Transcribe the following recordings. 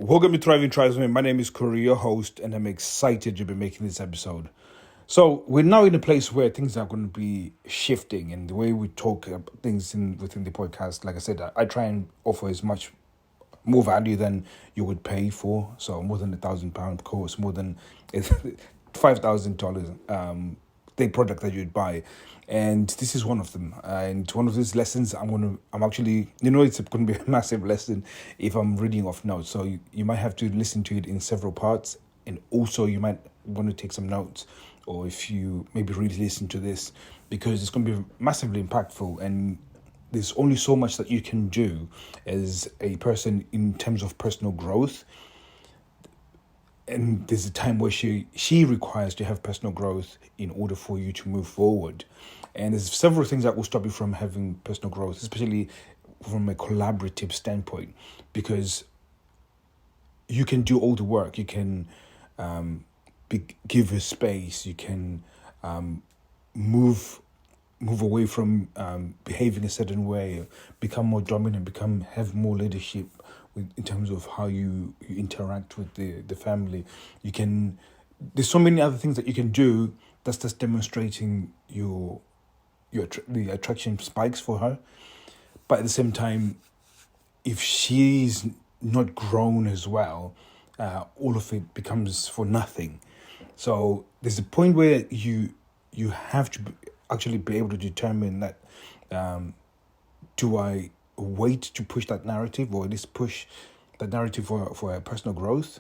Welcome to Thriving Tribesmen. My name is Kuri, your host, and I'm excited to be making this episode. So we're now in a place where things are going to be shifting, and the way we talk about things within the podcast. Like I said, I try and offer as much more value than you would pay for. So more than £1,000 course, more than $5,000 the product that you'd buy, and this is one of them. And one of these lessons, I'm actually, it's going to be a massive lesson if I'm reading off notes. So you might have to listen to it in several parts, and also you might want to take some notes, or if you maybe really listen to this, because it's going to be massively impactful. And there's only so much that you can do as a person in terms of personal growth. And there's a time where she requires to have personal growth in order for you to move forward. And there's several things that will stop you from having personal growth, especially from a collaborative standpoint, because you can do all the work. You can give her space. You can move away from behaving a certain way, become more dominant, have more leadership in terms of how you interact with the family. There's so many other things that you can do that's just demonstrating the attraction spikes for her. But at the same time, if she's not grown as well, all of it becomes for nothing. So there's a point where you have to actually be able to determine that, do I wait to push that narrative, or at least push that narrative for her personal growth,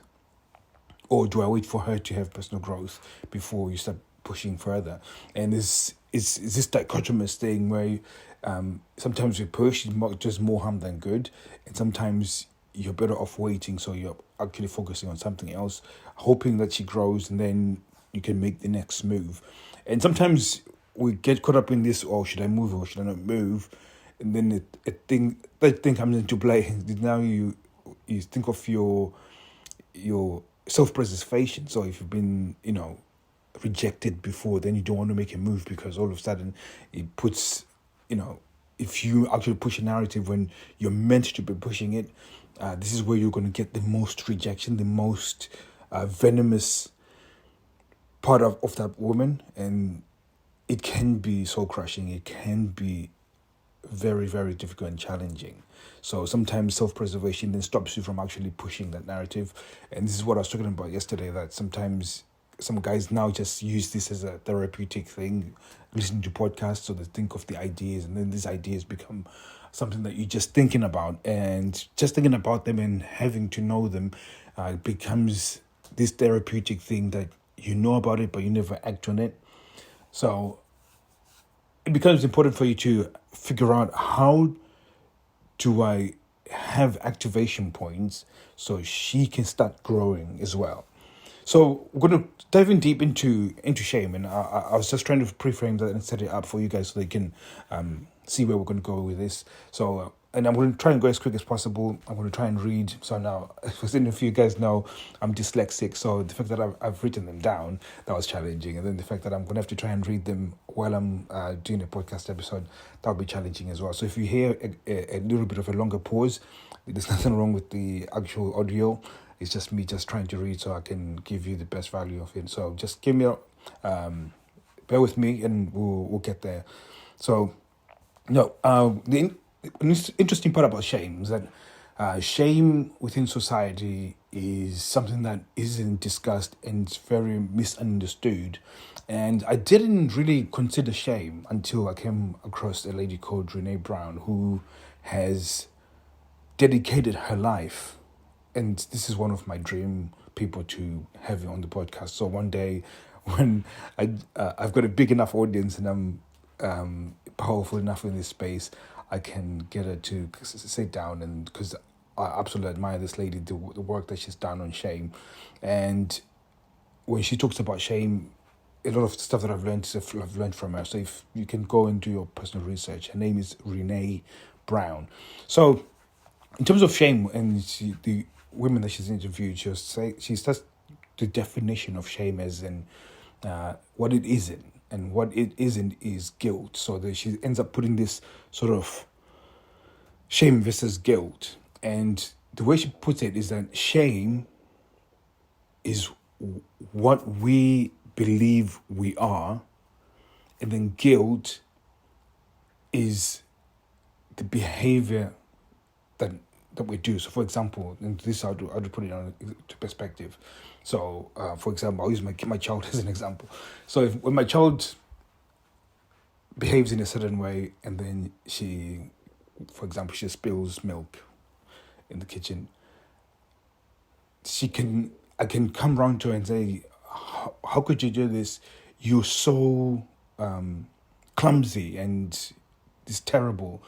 or do I wait for her to have personal growth before you start pushing further? And it's this dichotomous thing where sometimes you push, just more harm than good, and sometimes you're better off waiting, so you're actually focusing on something else, hoping that she grows, and then you can make the next move. And sometimes we get caught up in this, should I move or should I not move? And then that thing comes into play. Now you think of your self-preservation. So if you've been, rejected before, then you don't want to make a move, because all of a sudden it puts, if you actually push a narrative when you're meant to be pushing it, this is where you're going to get the most rejection, the most venomous part of that woman. And it can be soul crushing. It can be very, very difficult and challenging. So sometimes self-preservation then stops you from actually pushing that narrative. And this is what I was talking about yesterday, that sometimes some guys now just use this as a therapeutic thing, listening to podcasts, so they think of the ideas, and then these ideas become something that you're just thinking about, and just thinking about them and having to know them becomes this therapeutic thing that you know about it, but you never act on it. So it becomes important for you to figure out, how do I have activation points so she can start growing as well. So we're going to dive in deep into shame, and I was just trying to pre-frame that and set it up for you guys so they can see where we're going to go with this. So and I'm going to try and go as quick as possible. I'm going to try and read. So now, as if you guys know, I'm dyslexic. So the fact that I've written them down, that was challenging. And then the fact that I'm going to have to try and read them while I'm doing a podcast episode, that'll be challenging as well. So if you hear a little bit of a longer pause, there's nothing wrong with the actual audio. It's just me just trying to read so I can give you the best value of it. So just give me bear with me, and we'll get there. So the interesting part about shame is that shame within society is something that isn't discussed, and it's very misunderstood. And I didn't really consider shame until I came across a lady called Brené Brown, who has dedicated her life, and this is one of my dream people to have on the podcast. So one day, when I've got a big enough audience and I'm powerful enough in this space, I can get her to sit down, and because I absolutely admire this lady, the work that she's done on shame. And when she talks about shame, a lot of stuff that I've learned from her. So if you can go and do your personal research, her name is Brené Brown. So in terms of shame, and the women that she's interviewed, she says the definition of shame as in what it isn't. And what it isn't is guilt. So that she ends up putting this sort of shame versus guilt. And the way she puts it is that shame is what we believe we are, and then guilt is the behavior that we do. So, for example, and this how to put it on to perspective. So, for example, I'll use my child as an example. So, when my child behaves in a certain way, and then she, for example, she spills milk in the kitchen, I can come round to her and say, how could you do this? You're so clumsy and it's terrible.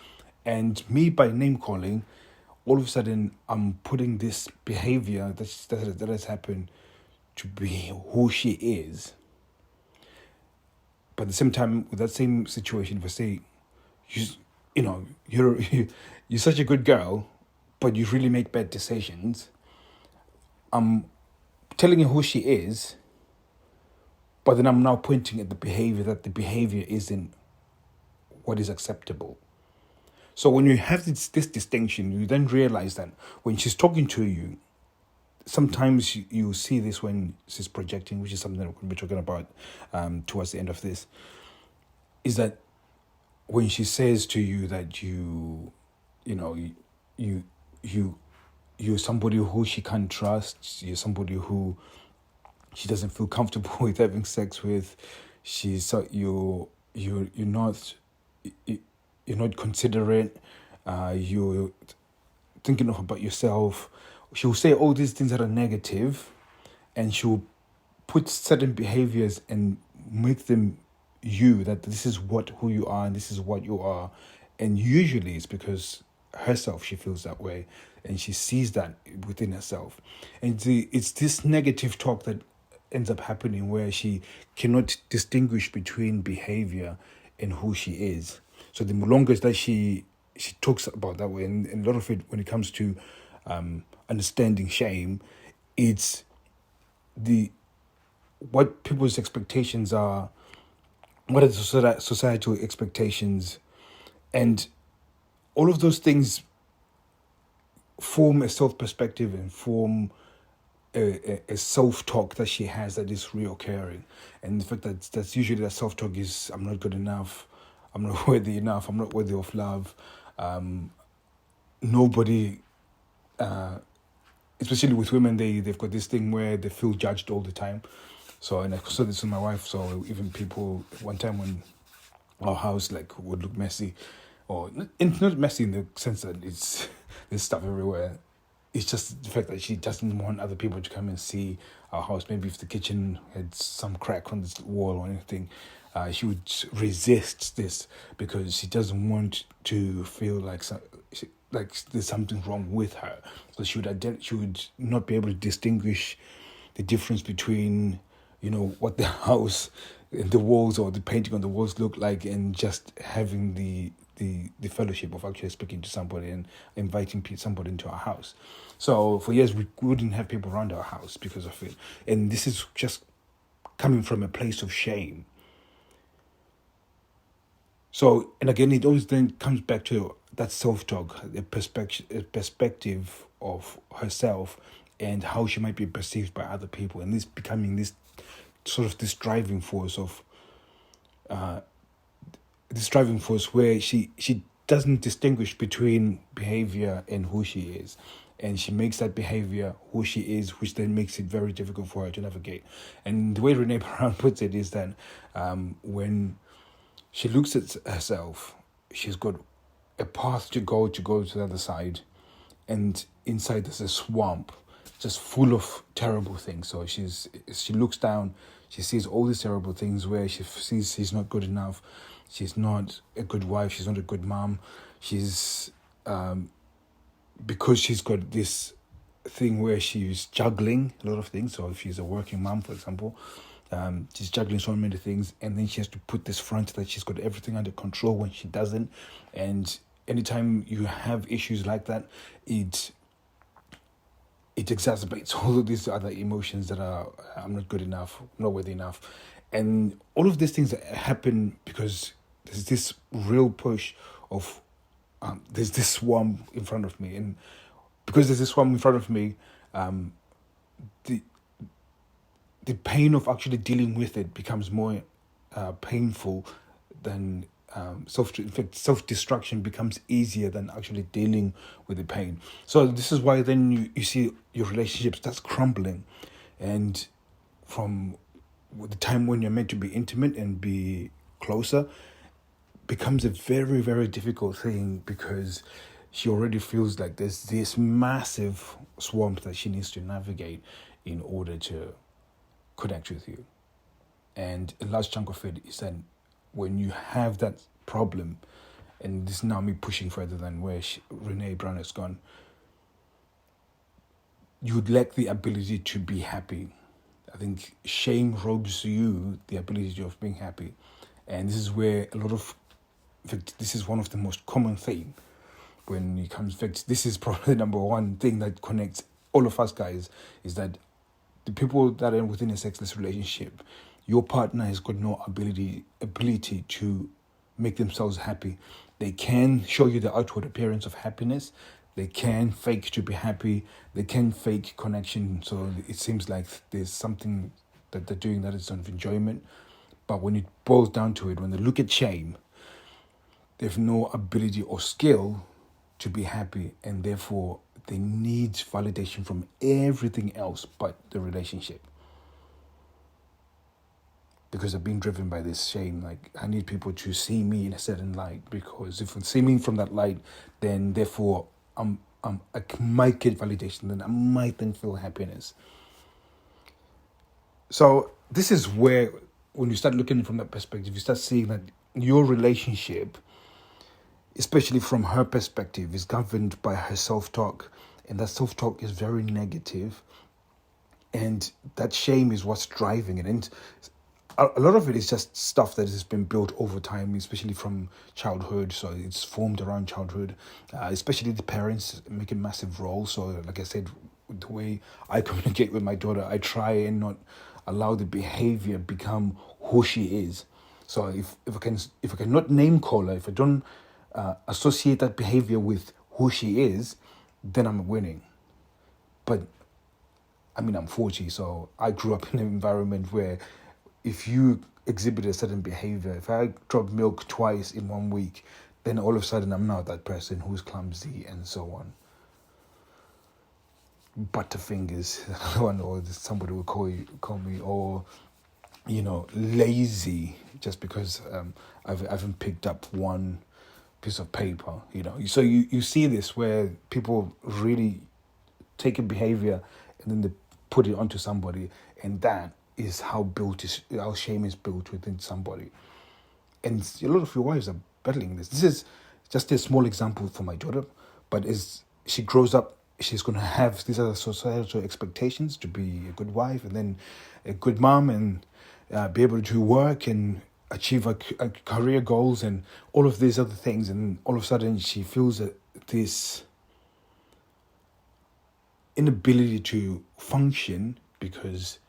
And me, by name calling, all of a sudden I'm putting this behavior that has happened to be who she is. But at the same time, with that same situation, if I say, you're such a good girl, but you really make bad decisions, I'm telling her who she is, but then I'm now pointing at the behavior, that the behavior isn't what is acceptable. So when you have this distinction, you then realize that when she's talking to you, sometimes you see this when she's projecting, which is something that we're going to be talking about towards the end of this, is that when she says to you that you're somebody who she can't trust, you're somebody who she doesn't feel comfortable with having sex with, you're not considerate, you're thinking about yourself. She'll say all these things that are negative, and she'll put certain behaviors and make them that this is who you are and this is what you are. And usually it's because herself, she feels that way, and she sees that within herself. And it's this negative talk that ends up happening, where she cannot distinguish between behavior and who she is. So the longer that she talks about that way, and a lot of it, when it comes to understanding shame, it's what people's expectations are, what are the societal expectations, and all of those things form a self-perspective and form a self-talk that she has that is reoccurring. And the fact that's usually that self-talk is, I'm not good enough, I'm not worthy enough, I'm not worthy of love. Nobody, especially with women, they've got this thing where they feel judged all the time. So, and I saw this with my wife. So even people, one time when our house would look messy, or not messy in the sense that there's stuff everywhere. It's just the fact that she doesn't want other people to come and see our house. Maybe if the kitchen had some crack on the wall or anything, she would resist this because she doesn't want to feel like there's something wrong with her. So she would not be able to distinguish the difference between what the house, the walls or the painting on the walls look like, and just having the fellowship of actually speaking to somebody and inviting somebody into our house. So for years we wouldn't have people around our house because of it. And this is just coming from a place of shame. So, and again, it always then comes back to that self-talk, a perspective of herself and how she might be perceived by other people. And this becoming this sort of this driving force where she doesn't distinguish between behavior and who she is. And she makes that behavior who she is, which then makes it very difficult for her to navigate. And the way Renee Brown puts it is that when she looks at herself, she's got a path to go to the other side. And inside there's a swamp just full of terrible things. So she looks down, she sees all these terrible things where she sees she's not good enough, she's not a good wife, she's not a good mom. She's because she's got this thing where she's juggling a lot of things. So if she's a working mom, for example, she's juggling so many things, and then she has to put this front that she's got everything under control when she doesn't. And anytime you have issues like that, it exacerbates all of these other emotions that are, I'm not good enough, I'm not worthy enough. And all of these things happen because there's this real push of there's this swamp in front of me. And because there's this one in front of me, the the pain of actually dealing with it becomes more painful than self destruction becomes easier than actually dealing with the pain. So this is why then you see your relationship starts crumbling, and from the time when you're meant to be intimate and be closer becomes a very, very difficult thing, because she already feels like there's this massive swamp that she needs to navigate in order to connect with you. And a large chunk of it is that when you have that problem, and this is now me pushing further than where Renee Brown has gone, you would lack the ability to be happy. I think shame robs you the ability of being happy. And this is where a lot of, in fact, this is one of the most common things when it comes, in fact, this is probably the number one thing that connects all of us guys, is that the people that are within a sexless relationship, your partner has got no ability to make themselves happy. They can show you the outward appearance of happiness. They can fake to be happy. They can fake connection. So it seems like there's something that they're doing that is sort of enjoyment. But when it boils down to it, when they look at shame, they have no ability or skill to be happy, and therefore they need validation from everything else but the relationship, because they're being driven by this shame. Like, I need people to see me in a certain light, because if they see me from that light, then therefore I might get validation, then I might then feel happiness. So this is where, when you start looking from that perspective, you start seeing that your relationship, especially from her perspective, is governed by her self-talk. And that self-talk is very negative. And that shame is what's driving it. And a lot of it is just stuff that has been built over time, especially from childhood. So it's formed around childhood, especially the parents make a massive role. So like I said, the way I communicate with my daughter, I try and not allow the behavior become who she is. So if I can not name call her, if I don't associate that behavior with who she is, then I'm winning. But I mean, I'm 40, so I grew up in an environment where if you exhibit a certain behavior, if I drop milk twice in 1 week, then all of a sudden I'm now that person who's clumsy and so on. Butterfingers, or somebody will call me, or lazy, just because I haven't picked up one piece of paper. So you see this where people really take a behavior and then they put it onto somebody, and that is how shame is built within somebody. And a lot of your wives are battling this. This is just a small example for my daughter, but as she grows up, she's going to have these other societal expectations to be a good wife, and then a good mom, and be able to work and achieve her career goals and all of these other things. And all of a sudden she feels that this inability to function, because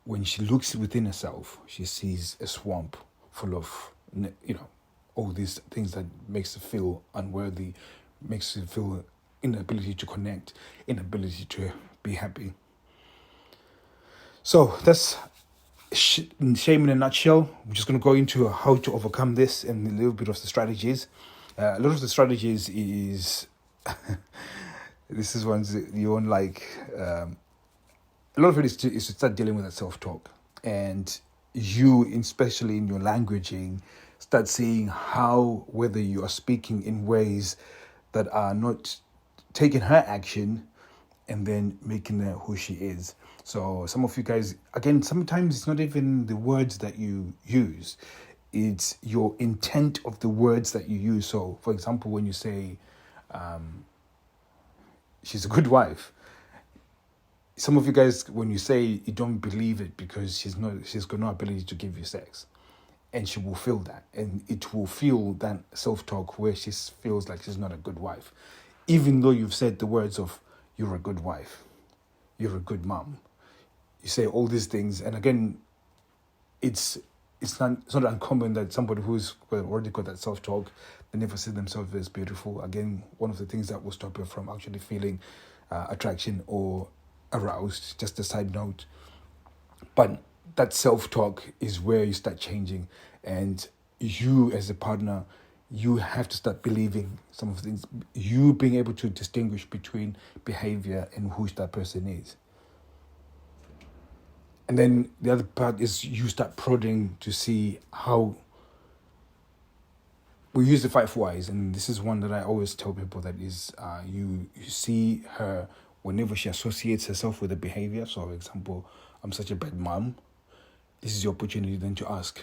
when she looks within herself, she sees a swamp full of, all these things that makes her feel unworthy, makes her feel inability to connect, inability to be happy. So that's shame in a nutshell. We're just going to go into how to overcome this and a little bit of the strategies. A lot of the strategies is, this is ones that you won't like. A lot of it is to start dealing with that self-talk, and you, especially in your languaging, start seeing whether you are speaking in ways that are not taking her action and then making her who she is. So some of you guys, again, sometimes it's not even the words that you use, it's your intent of the words that you use. So for example, when you say she's a good wife, some of you guys, when you say, you don't believe it because she's got no ability to give you sex, and she will feel that, and it will feel that self-talk where she feels like she's not a good wife, even though you've said the words of, you're a good wife, you're a good mom. You say all these things, and again, it's not uncommon that somebody who's already got that self-talk, They never see themselves as beautiful. Again, one of the things that will stop you from actually feeling attraction or aroused. Just a side note. But that self-talk is where you start changing, and you as a partner, you have to start believing some of the things. You being able to distinguish between behavior and who that person is. And then the other part is you start prodding to see how. We use the 5 whys, and this is one that I always tell people, that is, you see her whenever she associates herself with a behavior. So, for example, I'm such a bad mom. This is your opportunity then to ask,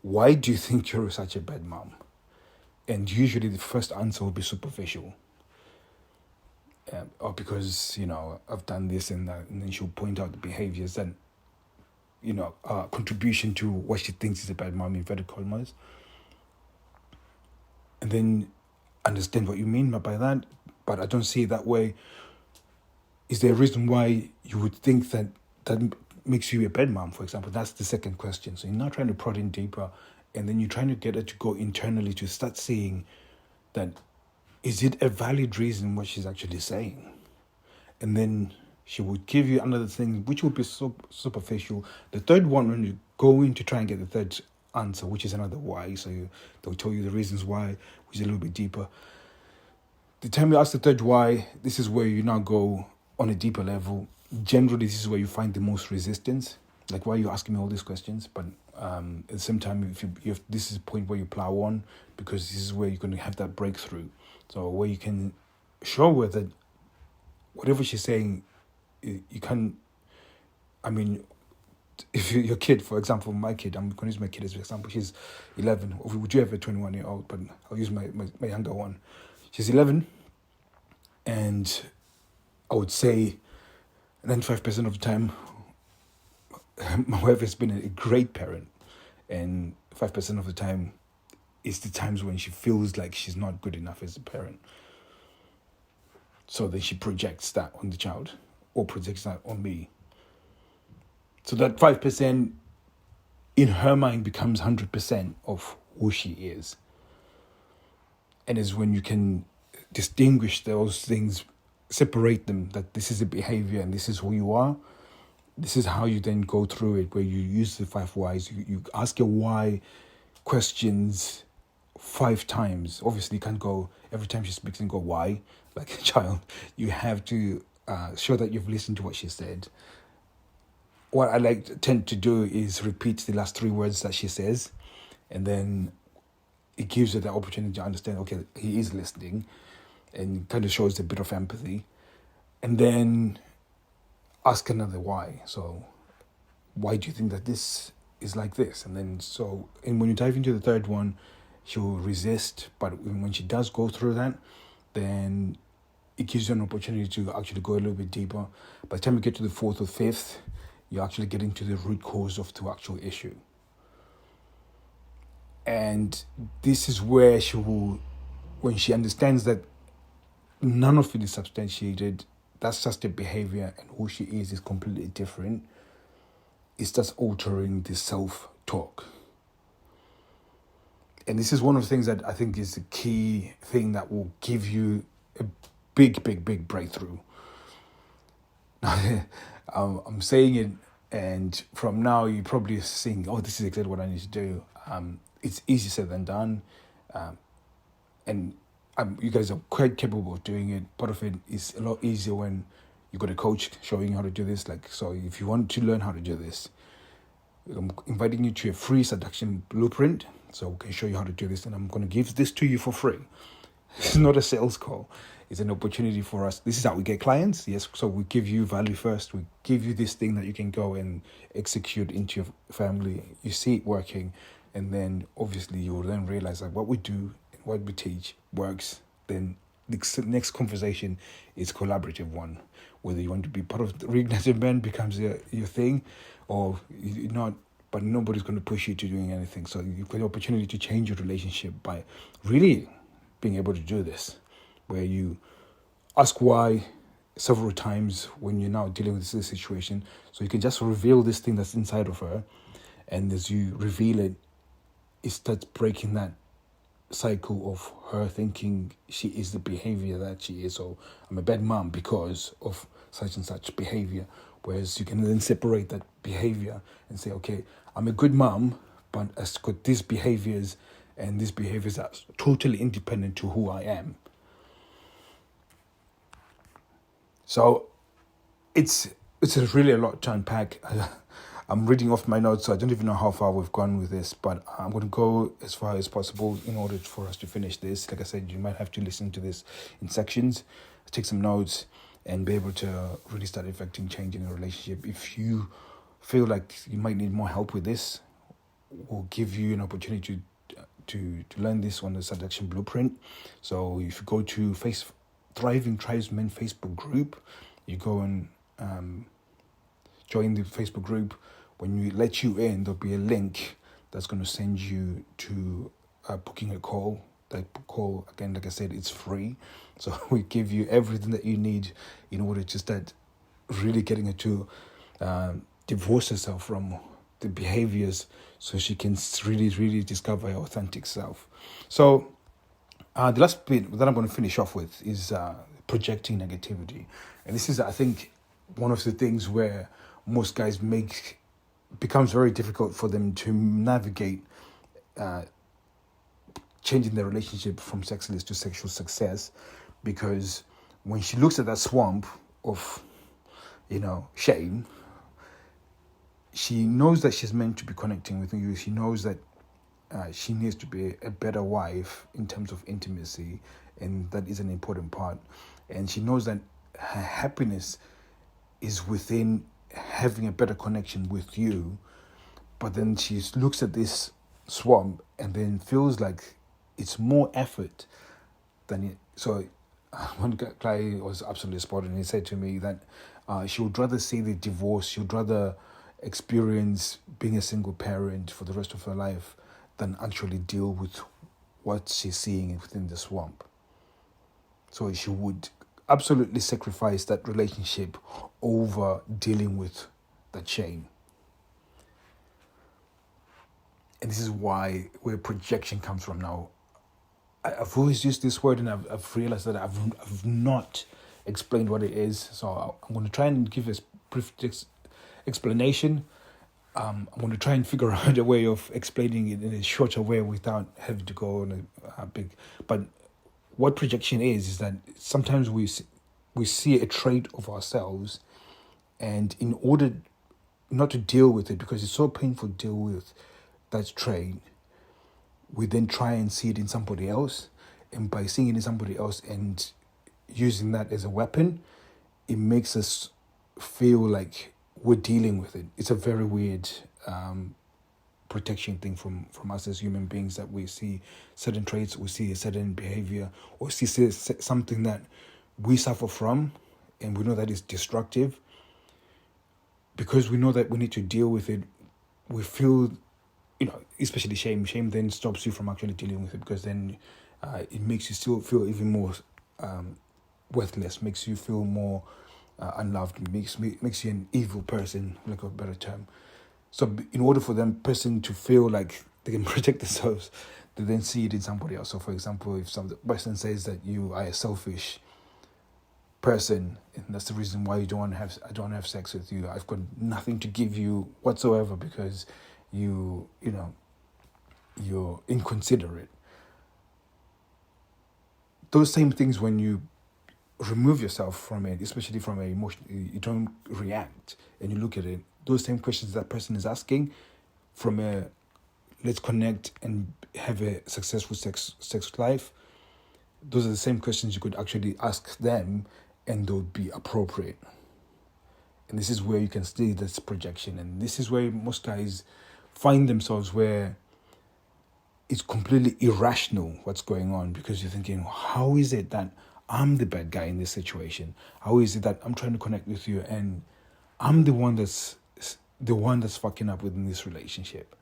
why do you think you're such a bad mom? And usually the first answer will be superficial. Or because, I've done this and that, and then she'll point out the behaviors that, contribution to what she thinks is a bad mom, in inverted commas. And then understand what you mean by that, but I don't see it that way. Is there a reason why you would think that makes you a bad mom, for example? That's the second question. So you're now trying to prod in deeper, and then you're trying to get her to go internally to start seeing that, is it a valid reason what she's actually saying? And then she would give you another thing, which would be so superficial. The third one, when you go in to try and get the third answer, which is another why, so they'll tell you the reasons why, which is a little bit deeper. The time you ask the third why, this is where you now go on a deeper level. Generally, this is where you find the most resistance. Like, why are you asking me all these questions? But at the same time, if this is a point where you plow on, because this is where you're going to have that breakthrough. So where you can show her that whatever she's saying, you can. I mean, if your kid, for example, my kid, I'm going to use my kid as an example. She's 11. Or we do have a 21-year-old, but I'll use my younger one. She's 11, and I would say 95% of the time, my wife has been a great parent, and 5% of the time is the times when she feels like she's not good enough as a parent. So then she projects that on the child, or projects that on me. So that 5% in her mind becomes 100% of who she is. And it's when you can distinguish those things, separate them, that this is a behavior and this is who you are. This is how you then go through it, where you use the 5 whys. You ask your why questions 5 times. Obviously, you can't go every time she speaks and go, why? Like a child. You have to show that you've listened to what she said. What I tend to do is repeat the last 3 words that she says, and then it gives her the opportunity to understand, okay, he is listening, and kind of shows a bit of empathy. And then ask another why. So, why do you think that this is like this? And then, and when you dive into the third one, she'll resist, but when she does go through that, then it gives you an opportunity to actually go a little bit deeper. By the time you get to the 4th or 5th, you're actually getting to the root cause of the actual issue. And this is where she will, when she understands that none of it is substantiated, that's just a behavior, and who she is completely different, it's just altering the self-talk. And this is one of the things that I think is the key thing that will give you a big, big, big breakthrough. I'm saying it, and from now you're probably saying, oh, this is exactly what I need to do. It's easier said than done. And you guys are quite capable of doing it. Part of it is a lot easier when you got a coach showing you how to do this. So if you want to learn how to do this, I'm inviting you to a free seduction blueprint, so we can show you how to do this, and I'm going to give this to you for free. It's not a sales call. It's an opportunity for us. This is how we get clients. Yes, so we give you value first. We give you this thing that you can go and execute into your family. You see it working, and then obviously you will then realize that what we do and what we teach works. Then the next conversation is collaborative one. Whether you want to be part of the reigniting men becomes your thing, or you're not, but nobody's going to push you to doing anything. So you've got the opportunity to change your relationship by really being able to do this, where you ask why several times when you're now dealing with this situation, so you can just reveal this thing that's inside of her, and as you reveal it, it starts breaking that cycle of her thinking she is the behavior that she is. So I'm a bad mom because of such and such behavior. Whereas you can then separate that behavior and say, okay, I'm a good mom, but I've got these behaviors, and these behaviors are totally independent to who I am. So it's really a lot to unpack. I'm reading off my notes, so I don't even know how far we've gone with this, but I'm going to go as far as possible in order for us to finish this. Like I said, you might have to listen to this in sections, take some notes, and be able to really start affecting change in a relationship. If you feel like you might need more help with this, we'll give you an opportunity to learn this on the Seduction Blueprint. So if you go to Thriving Tribesmen Facebook group, you go and join the Facebook group. When we let you in, there'll be a link that's going to send you to booking a call. That call, again, like I said, it's free. So we give you everything that you need in order to start really getting her to divorce herself from the behaviors, so she can really, really discover her authentic self. So the last bit that I'm going to finish off with is projecting negativity. And this is, I think, one of the things where most guys becomes very difficult for them to navigate changing their relationship from sexless to sexual success, because when she looks at that swamp of, shame, she knows that she's meant to be connecting with you. She knows that she needs to be a better wife in terms of intimacy, and that is an important part. And she knows that her happiness is within having a better connection with you. But then she looks at this swamp and then feels like it's more effort than it. So one guy was absolutely spot on. He said to me that she would rather see the divorce, she would rather experience being a single parent for the rest of her life than actually deal with what she's seeing within the swamp. So she would absolutely sacrifice that relationship over dealing with that shame. And this is where projection comes from. Now, I've always used this word, and I've realized that I've not explained what it is. So I'm going to try and give a brief explanation. I'm going to try and figure out a way of explaining it in a shorter way without having to go on a big. But what projection is that sometimes we see a trait of ourselves, and in order not to deal with it, because it's so painful to deal with that trait, we then try and see it in somebody else. And by seeing it in somebody else and using that as a weapon, it makes us feel like we're dealing with it. It's a very weird protection thing from us as human beings, that we see certain traits, we see a certain behavior, or see something that we suffer from, and we know that is destructive. Because we know that we need to deal with it, we feel, especially shame. Shame then stops you from actually dealing with it, because then it makes you still feel even more worthless, makes you feel more unloved, makes you an evil person, like a better term. So in order for them person to feel like they can protect themselves, they then see it in somebody else. So for example, if some person says that you are a selfish person, and that's the reason why I don't want to have sex with you, I've got nothing to give you whatsoever because you're inconsiderate. Those same things, when you remove yourself from it, especially from an emotion, you don't react and you look at it. Those same questions that person is asking, from a let's connect and have a successful sex life, those are the same questions you could actually ask them, and they would be appropriate. And this is where you can see this projection, and this is where most guys find themselves, where it's completely irrational what's going on, because you're thinking, how is it that I'm the bad guy in this situation? How is it that I'm trying to connect with you and I'm the one that's fucking up within this relationship?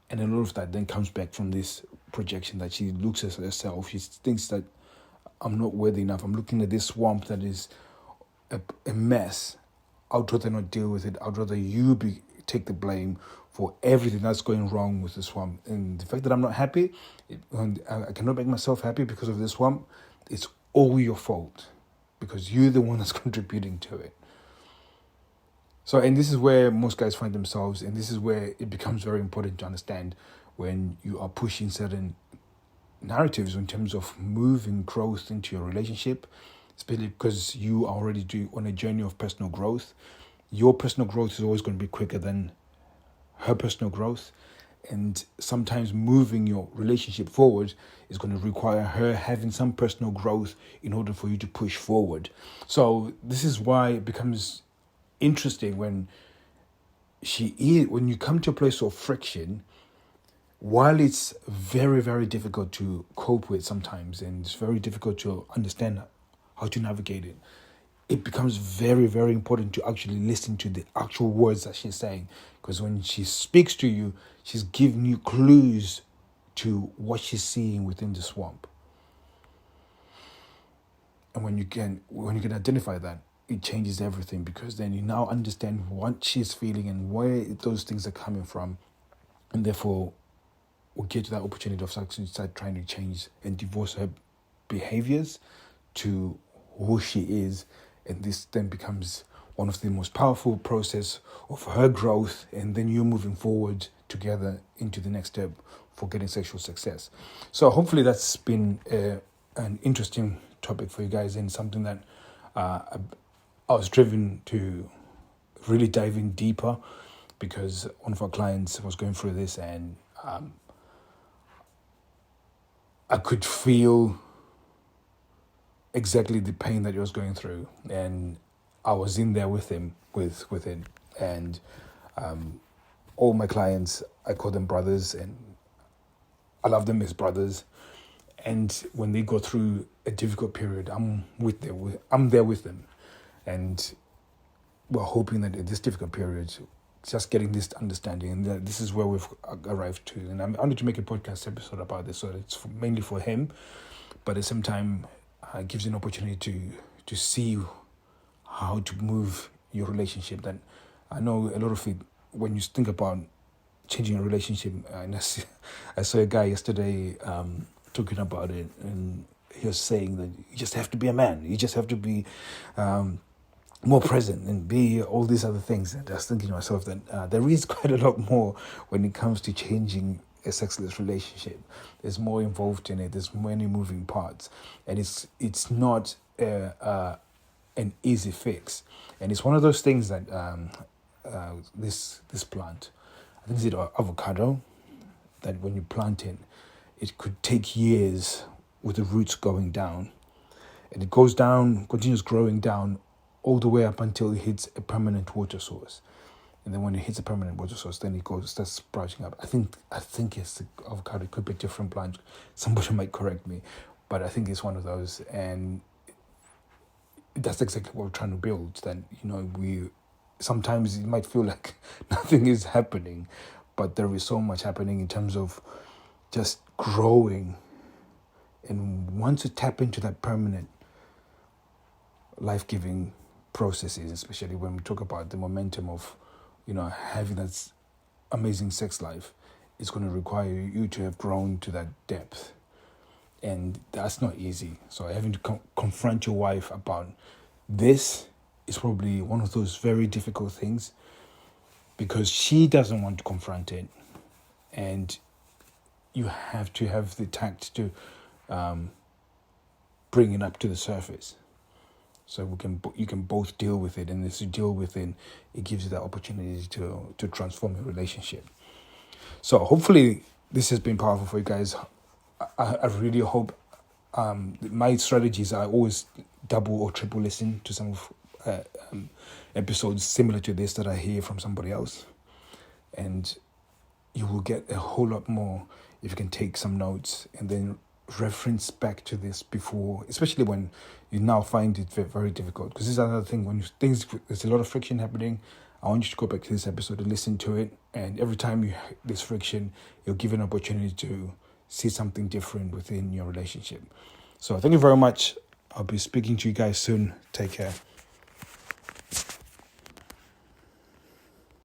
And a lot of that then comes back from this projection, that she looks at herself, she thinks that I'm not worthy enough. I'm looking at this swamp that is a mess. I'd rather not deal with it. I'd rather you take the blame for everything that's going wrong with the swamp. And the fact that I'm not happy, and I cannot make myself happy because of the swamp, it's all your fault because you're the one that's contributing to it. So, and this is where most guys find themselves, and this is where it becomes very important to understand when you are pushing certain narratives in terms of moving growth into your relationship, especially because you are already on a journey of personal growth. Your personal growth is always going to be quicker than her personal growth, and sometimes moving your relationship forward is going to require her having some personal growth in order for you to push forward. So this is why it becomes interesting when you come to a place of friction. While it's very, very difficult to cope with sometimes, and it's very difficult to understand how to navigate it, it becomes very, very important to actually listen to the actual words that she's saying. Because when she speaks to you, she's giving you clues to what she's seeing within the swamp. And when you can identify that, it changes everything, because then you now understand what she's feeling and where those things are coming from, and therefore will get to that opportunity of actually start trying to change and divorce her behaviors to who she is. And this then becomes one of the most powerful process of her growth, and then you're moving forward together into the next step for getting sexual success. So hopefully that's been an interesting topic for you guys, and something that I was driven to really dive in deeper, because one of our clients was going through this, and I could feel exactly the pain that he was going through, and I was in there with him, with it. And all my clients, I call them brothers, and I love them as brothers. And when they go through a difficult period, I'm there with them, and we're hoping that in this difficult period, just getting this understanding, and that this is where we've arrived to. And I wanted to make a podcast episode about this, so it's mainly for him, but at the same time, it gives you an opportunity to see how to move your relationship. That I know a lot of it, when you think about changing a relationship, and I saw a guy yesterday talking about it, and he was saying that you just have to be a man, you just have to be more present and be all these other things. And I was thinking to myself that there is quite a lot more when it comes to changing a sexless relationship. There's more involved in it. There's many moving parts, and it's not an easy fix. And it's one of those things that this plant, I think it's avocado, that when you plant it could take years with the roots going down, and it goes down, continues growing down all the way up until it hits a permanent water source. And then when it hits a permanent water source, then it starts sprouting up. I think it's the avocado. It could be a different plant. Somebody might correct me, but I think it's one of those. And that's exactly what we're trying to build. That, we sometimes it might feel like nothing is happening, but there is so much happening in terms of just growing. And once you tap into that permanent, life-giving processes, especially when we talk about the momentum of having that amazing sex life, it's going to require you to have grown to that depth, and that's not easy. So having to confront your wife about this is probably one of those very difficult things, because she doesn't want to confront it, and you have to have the tact to bring it up to the surface. So you can both deal with it, and as you deal with it, it gives you that opportunity to transform your relationship. So hopefully this has been powerful for you guys. I really hope. My strategies, I always double or triple listen to some of episodes similar to this that I hear from somebody else, and you will get a whole lot more if you can take some notes and then reference back to this before, especially when you now find it very, very difficult. Because this is another thing, when there's a lot of friction happening, I want you to go back to this episode and listen to it, and every time this friction, you'll give an opportunity to see something different within your relationship. So thank you very much. I'll be speaking to you guys soon. Take care.